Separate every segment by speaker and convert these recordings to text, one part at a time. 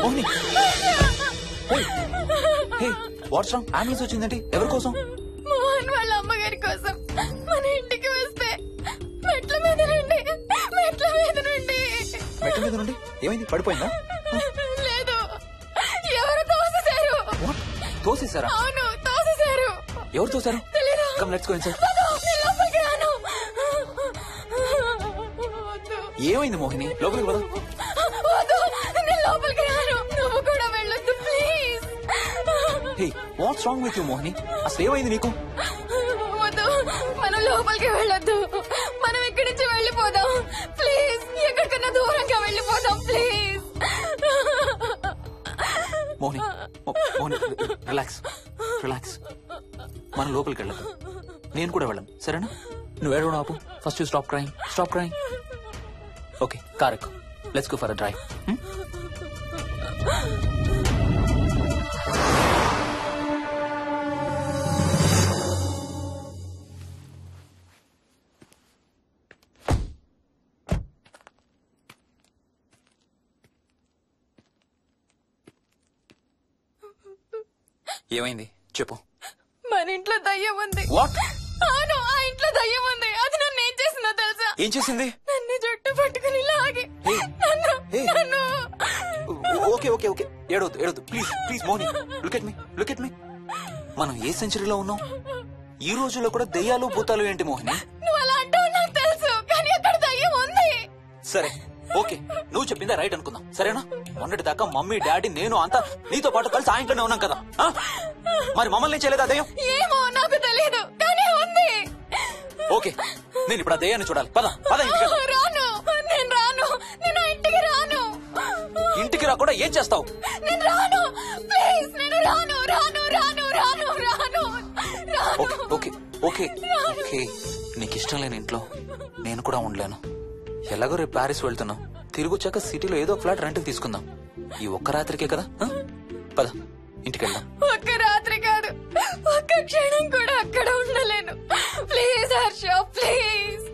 Speaker 1: Mohini what's wrong? Ambulance వచ్చిందండి. ఎవరి కోసం?
Speaker 2: మోహన్ వాళ్ళ అమ్మగారి కోసం. మన ఇంటికి వస్తే మెట్ల మీద నుండి
Speaker 1: మెట్ల మీద నుండి ఏమైంది? పడిపోయిందా?
Speaker 2: లేదు, ఎవరు తోసేశారు.
Speaker 1: తోసేశారా?
Speaker 2: అవును, తోసేశారు.
Speaker 1: ఎవరు తోసారు?
Speaker 2: తెలీదు.
Speaker 1: Come let's go inside.
Speaker 2: లోపలికి రాను.
Speaker 1: ఏమైంది మోహిని? లోపలికి పద.
Speaker 2: వద్దు, నేను లోపలికి రాను. నువ్వు కూడా వెళ్ళొద్దు please.
Speaker 1: Hey what's wrong with you Mohini? అసలు ఏమైంది నీకు?
Speaker 2: వద్దు, మనం లోపలికి వెళ్ళొద్దు. మనం ఇక్కడి నుంచి వెళ్ళిపోదాం ప్లీజ్. ఎక్కడికన్నా దూరంగా వెళ్ళిపోదాం ప్లీజ్.
Speaker 1: Mohini relax relax. మనం లోపలికి వెళ్ళదు. నేను కూడా వెళ్ళను, సరేనా? నువ్వు ఏడవడం ఆపు. First you stop crying. Okay, car ఎక్కు. Let's go for a drive. ఏమైంది చెప్పు.
Speaker 2: మన ఇంట్లో దయ్యం ఉంది.
Speaker 1: వాట్?
Speaker 2: అవును, ఆ ఇంట్లో దయ్యం ఉంది. అది నన్ను ఏం చేసిందో తెలుసా?
Speaker 1: ఏం చేసింది?
Speaker 2: నన్ను జుట్టు పట్టుకుని లాగి నన్ను.
Speaker 1: ఓకే ఏడవద్దు please Mohini. Look at me. మనం ఏ సెంచరీలో ఉన్నాం? ఈ రోజుల్లో కూడా దెయ్యాలు భూతాలు ఏంటి మోహిని?
Speaker 2: నువ్వు అలా అంటావు నాకు తెలుసు, కానీ అక్కడ దయ్యం ఉంది.
Speaker 1: సరే ఓకే, నువ్వు చెప్పిందే రైట్ అనుకుందాం, సరేనా? మొన్నటి దాకా మమ్మీ డాడీ నేను అంతా నీతో పాటు కలిసి ఆ ఇంట్లోనే ఉన్నాం కదా. మరి మమ్మల్ని చేయలేదా దెయ్యం?
Speaker 2: ఏమో నాకు తెలియదు, కానీ ఉంది.
Speaker 1: ఓకే, నేను ఇప్పుడు ఆ దెయ్యాన్ని చూడాలి. పద ఇంటికి వెళ్దాం.
Speaker 2: రాను, నేను రాను. నేను ఆ ఇంటికి రాను.
Speaker 1: ఇంటికి రాకుండా ఏం చేస్తావు?
Speaker 2: నేను రాను ప్లీజ్. నేను రాను.
Speaker 1: ఓకే నీకు ఇష్టం లేని ఇంట్లో నేను కూడా ఉండలేను. ఎలాగో రేపు ప్యారిస్ వెళ్తున్నాం. తిరిగి వచ్చాక సిటీలో ఏదో ఫ్లాట్ రెంట్కి తీసుకుందాం. ఈ ఒక్క రాత్రికే కదా. పద ఇంటికి వెళ్దాం.
Speaker 2: ఒక్క రాత్రి కాదు, ఒక్క క్షణం కూడా అక్కడ ఉండలేను. Please Harsha please.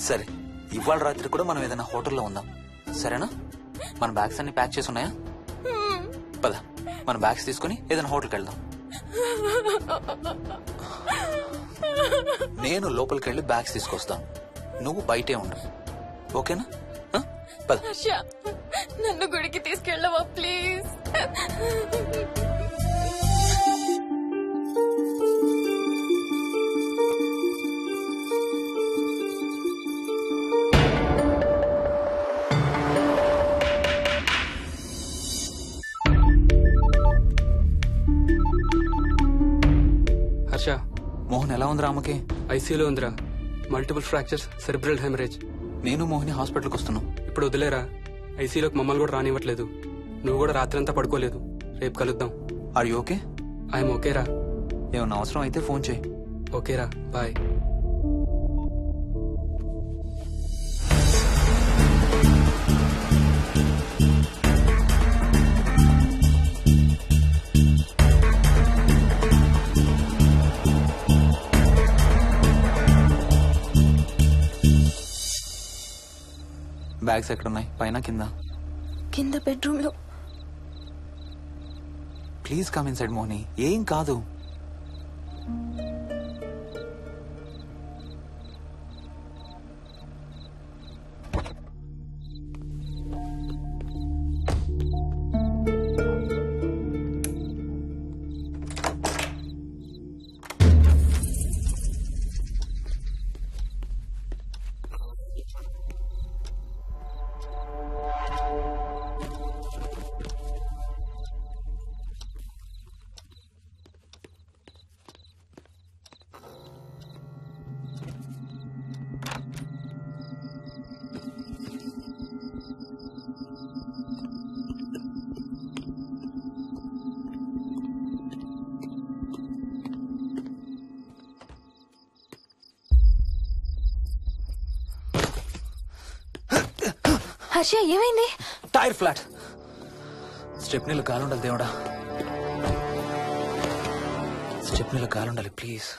Speaker 1: సరే, ఇవాళ రాత్రి కూడా మనం ఏదైనా హోటల్లో ఉందాం, సరేనా? మన బ్యాగ్స్ అన్ని ప్యాక్ చేసి ఉన్నాయా? పద మన బ్యాగ్స్ తీసుకుని ఏదైనా హోటల్కి వెళ్దాం. నేను లోపలికి వెళ్ళి బ్యాగ్స్ తీసుకొస్తాను, నువ్వు బయటే ఉండు, ఓకేనా? పద.
Speaker 2: హర్ష, నన్ను గుడికి తీసుకెళ్ళవా ప్లీజ్?
Speaker 3: హర్ష,
Speaker 1: మోహన్ ఎలా ఉంది? రామకి
Speaker 3: ఐసీయూలో ఉందిరా. Multiple fractures, cerebral haemorrhage.
Speaker 1: నేను మోహిని హాస్పిటల్కి వస్తున్నాం.
Speaker 3: ఇప్పుడు వదిలేరా, ఐసీయూలోకి మమ్మల్ని కూడా రానివ్వట్లేదు. నువ్వు కూడా రాత్రంతా పడుకోలేదు. రేపు కలుద్దాం.
Speaker 1: Are you okay?
Speaker 3: ఐఎమ్ ఓకేరా.
Speaker 1: ఏమన్నా అవసరం అయితే ఫోన్ చేయి.
Speaker 3: ఓకేరా, బాయ్.
Speaker 1: బ్యాగ్స్ ఎక్కడున్నాయి? పైన కింద?
Speaker 2: కింద బెడ్రూమ్ లో.
Speaker 1: Please come inside Mohini, ఏం కాదు.
Speaker 2: హర్ష, ఏమైంది?
Speaker 1: Tyre flat. స్టెప్నీలో గాలుండాలి దేవుడా, స్టెప్నీలో గాలుండాలి ప్లీజ్.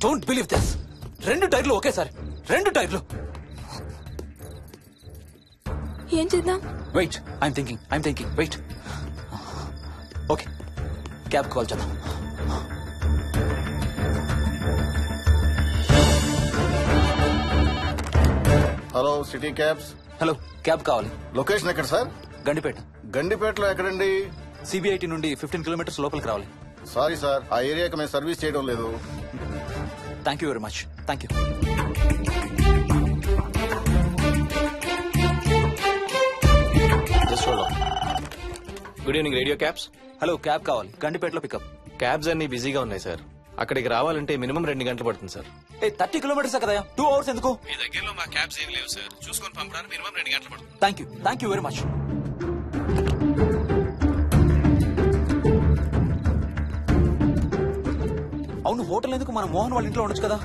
Speaker 1: Don't believe this. 2 టైర్లు ఒకేసారి, 2 టైర్లు.
Speaker 2: ఏం చేద్దాం?
Speaker 1: Wait, I'm thinking. Wait. Okay, cab call చేద్దాం.
Speaker 4: Hello city cabs.
Speaker 1: Hello, cab కావాలి.
Speaker 4: లొకేషన్ ఎక్కడ సార్?
Speaker 1: గండిపేట.
Speaker 4: గండిపేటలో ఎక్కడండి?
Speaker 1: సిబిఐటి నుండి 15 కిలోమీటర్స్ లోపలికి రావాలి.
Speaker 4: సారీ సార్, ఆ ఏరియాకి మేము సర్వీస్ చేయడం లేదు.
Speaker 1: Thank you very much. Thank you.
Speaker 5: Good evening radio cabs.
Speaker 1: Hello, cab కావాలి. గండిపేటలో పికప్.
Speaker 5: క్యాబ్స్ అన్ని బిజీగా ఉన్నాయి సార్. అక్కడికి రావాలంటే మినిమం 2 గంటలు పడుతుంది సార్.
Speaker 1: 30 కిలోమీటర్స్ కదా, 2 అవర్స్ ఎందుకు?
Speaker 5: మీ దగ్గరలో మా క్యాబ్స్ ఏం లేవు సార్. చూసుకొని పంపడానికి మినిమం 2 గంటలు పడుతుంది.
Speaker 1: Thank you very much. అవును, హోటల్ ఎందుకు? మన మోహన్ వాళ్ళ ఇంట్లో ఉండొచ్చు కదా.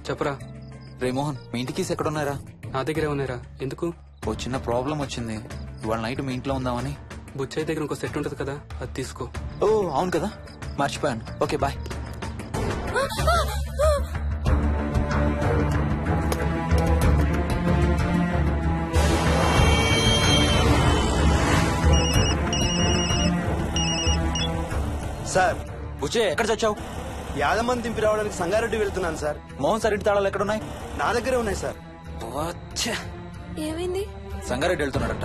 Speaker 3: చెప్పరా.
Speaker 1: రే మోహన్, మీ ఇంటికి ఎక్కడ ఉన్నారా?
Speaker 3: నా దగ్గరే ఉన్నారా? ఎందుకు?
Speaker 1: ఓ చిన్న ప్రాబ్లం వచ్చింది. ఇవాళ నైట్ మీ ఇంట్లో ఉందామని.
Speaker 3: బుచ్చయ్య దగ్గర ఇంకో సెట్ ఉంటది కదా, అది తీసుకో.
Speaker 1: ఓ అవును కదా, మర్చిపోయాను. Okay bye.
Speaker 6: సార్,
Speaker 1: బుచ్చే ఎక్కడ చచ్చావు?
Speaker 6: యాదమ్మని దింపి రావడానికి సంగారెడ్డి వెళ్తున్నాను సార్.
Speaker 1: మోహన్ సార్ ఇంటి తాళాలు ఎక్కడున్నాయి?
Speaker 6: నా దగ్గరే ఉన్నాయి సార్.
Speaker 2: ఏమైంది?
Speaker 1: సంగారెడ్డి వెళ్తున్నాడట.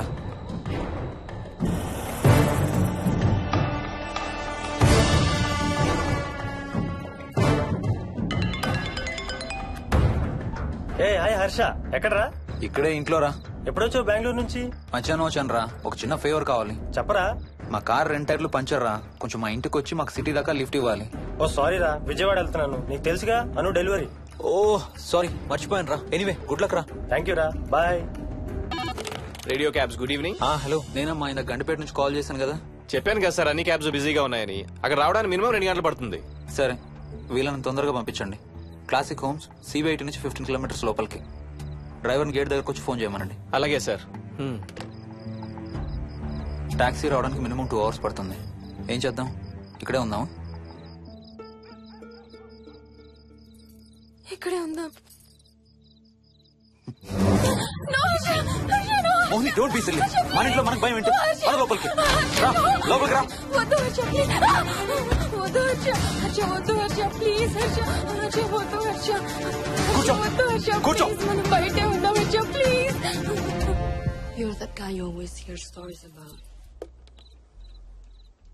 Speaker 7: ఏ హాయ్ హర్ష, ఎక్కడరా?
Speaker 1: ఇక్కడే ఇంట్లో రా.
Speaker 7: ఎప్పుడొచ్చావు బెంగళూరు నుంచి?
Speaker 1: మధ్యాహ్నం వచ్చాను రా. ఒక చిన్న ఫేవర్ కావాలి.
Speaker 7: చెప్పరా.
Speaker 1: మా కార్ 2 టైర్లు పంచర్ రా. కొంచెం మా ఇంటికి వచ్చి మాకు సిటీ దాకా లిఫ్ట్ ఇవ్వాలి.
Speaker 7: ఓ సారీ రా, విజయవాడ వెళ్తున్నాను. నీకు తెలుసుగా, అను డెలివరీ.
Speaker 1: ఓ సారీ, మర్చిపోయాను రా. ఎనీవే, గుడ్ లక్ రా.
Speaker 7: థ్యాంక్ యూ రా, bye.
Speaker 5: Radio cabs good evening.
Speaker 1: Hello, నేనమ్మా ఇంత గండిపేట నుంచి కాల్ చేశాను కదా.
Speaker 5: చెప్పాను కదా సార్, అన్ని క్యాబ్స్ బిజీగా ఉన్నాయని. అక్కడ రావడానికి మినిమం 2 గంటలు పడుతుంది.
Speaker 1: సరే, వీళ్ళని తొందరగా పంపించండి. క్లాసిక్ హోమ్స్ సిబిఐటి నుంచి 15 కిలోమీటర్స్ లోపలికి. డ్రైవర్ని గేట్ దగ్గరకు వచ్చి ఫోన్ చేయమనండి.
Speaker 5: అలాగే సార్.
Speaker 1: టాక్సీ రావడానికి మినిమం 2 అవర్స్ పడుతుంది. ఏం చేద్దాం? ఇక్కడే ఉందాం.
Speaker 2: ఇక్కడే ఉందాం.
Speaker 1: Mohini, don't be silly. మన ఇంట్లో మనకు భయం ఏంటి? మన లోపలికి రా, లోపలికి రా.
Speaker 2: వద్దు హర్ష, ప్లీజ్. వద్దు హర్ష, హర్ష వద్దు హర్ష, ప్లీజ్ హర్ష. హర్ష వద్దు హర్ష.
Speaker 1: కూర్చో.
Speaker 2: వద్దు హర్ష,
Speaker 1: కూర్చో.
Speaker 2: ప్లీజ్. మనం బయటే ఉందాం Harsha, please.
Speaker 8: You're that guy you always hear stories about.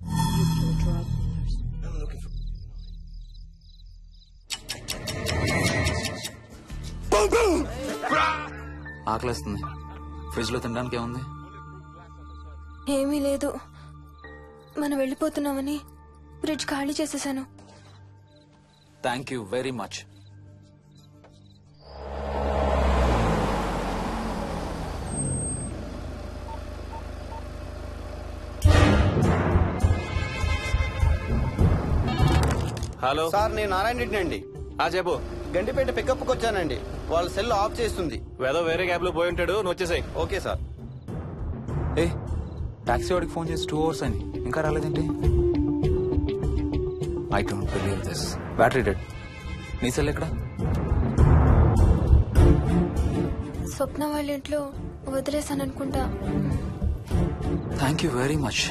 Speaker 8: You kill drug dealers.
Speaker 6: I'm looking for...
Speaker 1: ఆకలేస్తుంది. ఫ్రిడ్జ్ లో తినడానికి ఏముంది?
Speaker 2: ఏమీ లేదు. మనం వెళ్ళిపోతున్నామని ఫ్రిడ్జ్ ఖాళీ చేసేసాను.
Speaker 1: Thank you very much.
Speaker 5: Hello
Speaker 6: sir, నేను నారాయణ రెడ్డి అండి.
Speaker 5: చెప్పు.
Speaker 6: గండిపేట పికప్కి వచ్చానండి. వాళ్ళ సెల్ ఆఫ్ చేస్తుంది.
Speaker 5: వేరే క్యాబ్ లో పోయి ఉంటాడు, నువ్వు వచ్చేసాయి.
Speaker 6: Okay sir.
Speaker 1: ఏ, టాక్సీ వాడికి ఫోన్ చేసి 2 అవర్స్ అని ఇంకా రాలేదేంటి? I don't believe this. Battery dead. నీ సెల్ ఎక్కడ?
Speaker 2: స్వప్న వాళ్ళ ఇంట్లో వదిలేసాను అనుకుంటా.
Speaker 1: Thank you very much.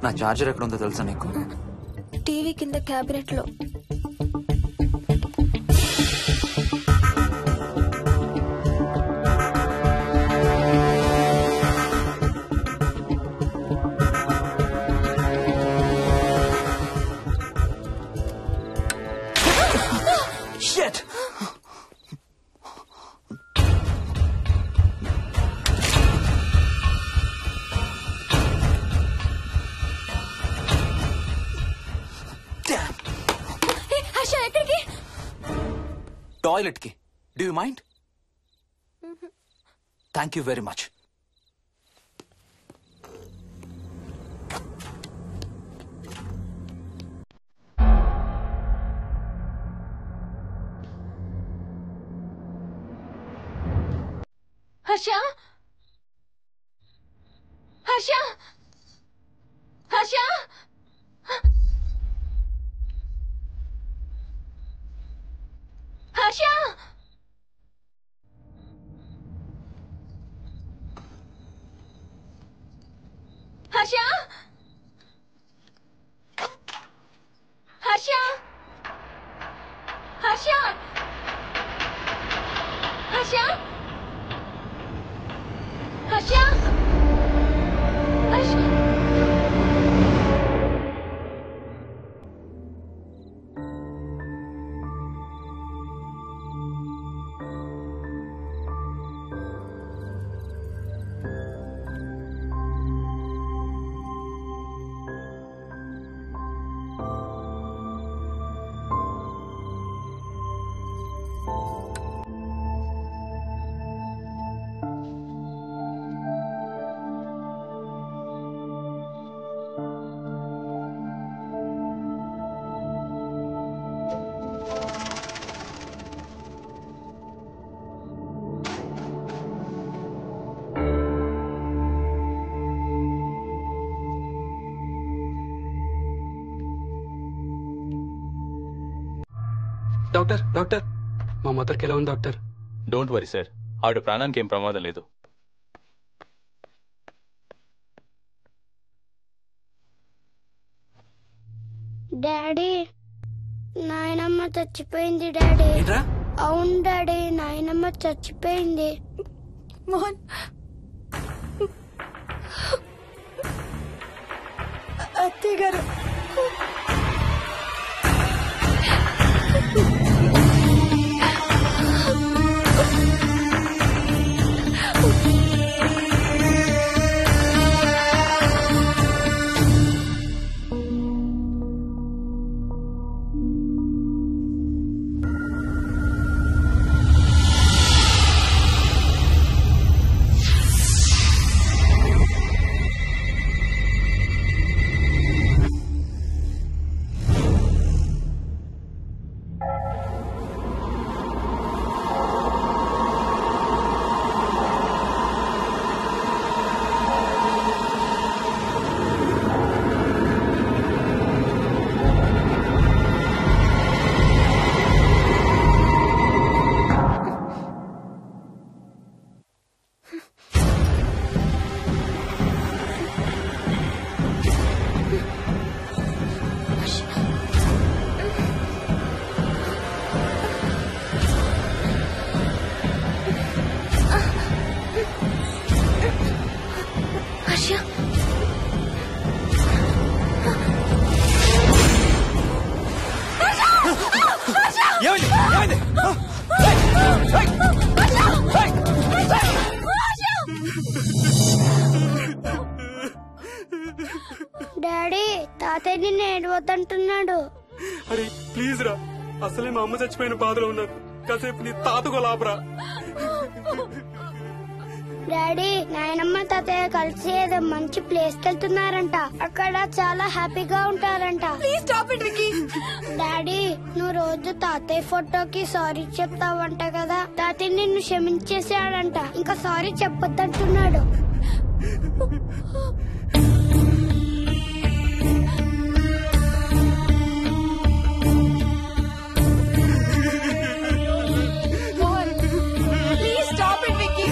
Speaker 1: నా చార్జర్ ఎక్కడ ఉందో తెలుసా నీకు?
Speaker 2: టీవీ కింద క్యాబినెట్ లో.
Speaker 1: Shit! Damn!
Speaker 2: హర్ష ఎక్కడికి?
Speaker 1: టాయిలెట్ కి. Do you mind? Thank you very much.
Speaker 2: Harsha, Harsha. Harsha Harsha Harsha Harsha Harsha Harsha Harsha Harsha
Speaker 3: doctor doctor మా మదర్కి ఎలా ఉంది డాక్టర్?
Speaker 9: డోంట్ వరీ సార్, ఆవిడ ప్రాణానికి ఏం ప్రమాదం లేదు.
Speaker 10: డాడీ, నాయనమ్మ చచ్చిపోయింది డాడీ.
Speaker 3: ఏంట్రా?
Speaker 10: అవును డాడీ, నాయనమ్మ చచ్చిపోయింది.
Speaker 2: మోహన్ అత్తయ్య గారు
Speaker 10: డాడీ, తాతయ్య నిన్ను ఏడవద్దంటున్నాడు.
Speaker 3: అరే ప్లీజ్ రా, అసలే మా అమ్మ చచ్చిపోయిన బాధలో ఉన్నారు. కాసేపు నీ తాతకు లాభరా.
Speaker 10: డాడీ, నాయనమ్మ తాతయ్య కలిసి ఏదో మంచి ప్లేస్ కి వెళ్తున్నారంట. అక్కడ చాలా హ్యాపీగా ఉంటారంట.
Speaker 2: Please stop it Vicky.
Speaker 10: Daddy, నువ్వు రోజు తాతయ్య ఫోటోకి సారీ చెప్తావంట కదా. తాతయ్య నిన్ను క్షమించేసాడంట. ఇంకా సారీ చెప్పొద్దంటున్నాడు.
Speaker 2: Mohan please stop it Vicky.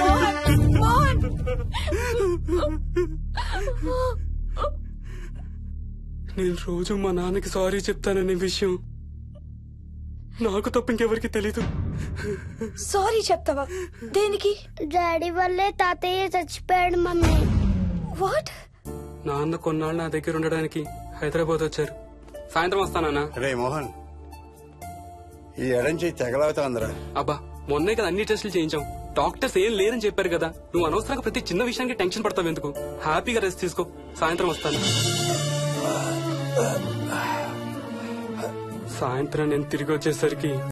Speaker 2: Mohan Mohan
Speaker 3: నేను రోజు మా నాన్నకి సారీ చెప్తాననే విషయం నాకు తప్ప ఇంకెవరికి తెలీదు.
Speaker 2: సారీ చెప్తావా? దేనికి?
Speaker 10: డాడీ వల్లే తాతయ్య చచ్చిపోయాడు మమ్మీ.
Speaker 2: వాట్?
Speaker 3: నాన్న కొన్నాళ్ళు నా దగ్గర ఉండడానికి హైదరాబాద్ వచ్చారు. సాయంత్రం వస్తానా?
Speaker 11: రే మోహన్, ఈ ఎడంచి తెగలవుతోందిరా.
Speaker 3: అబ్బా, మొన్నే కదా అన్ని టెస్టులు చేయించాం. డాక్టర్స్ ఏం లేరని చెప్పారు కదా. నువ్వు అనవసరంగా ప్రతి చిన్న విషయానికి టెన్షన్ పడతావు ఎందుకు? హ్యాపీగా రెస్ట్ తీసుకో. సాయంత్రం వస్తాను. సాయంత్రం నేను తిరిగి వచ్చేసరికి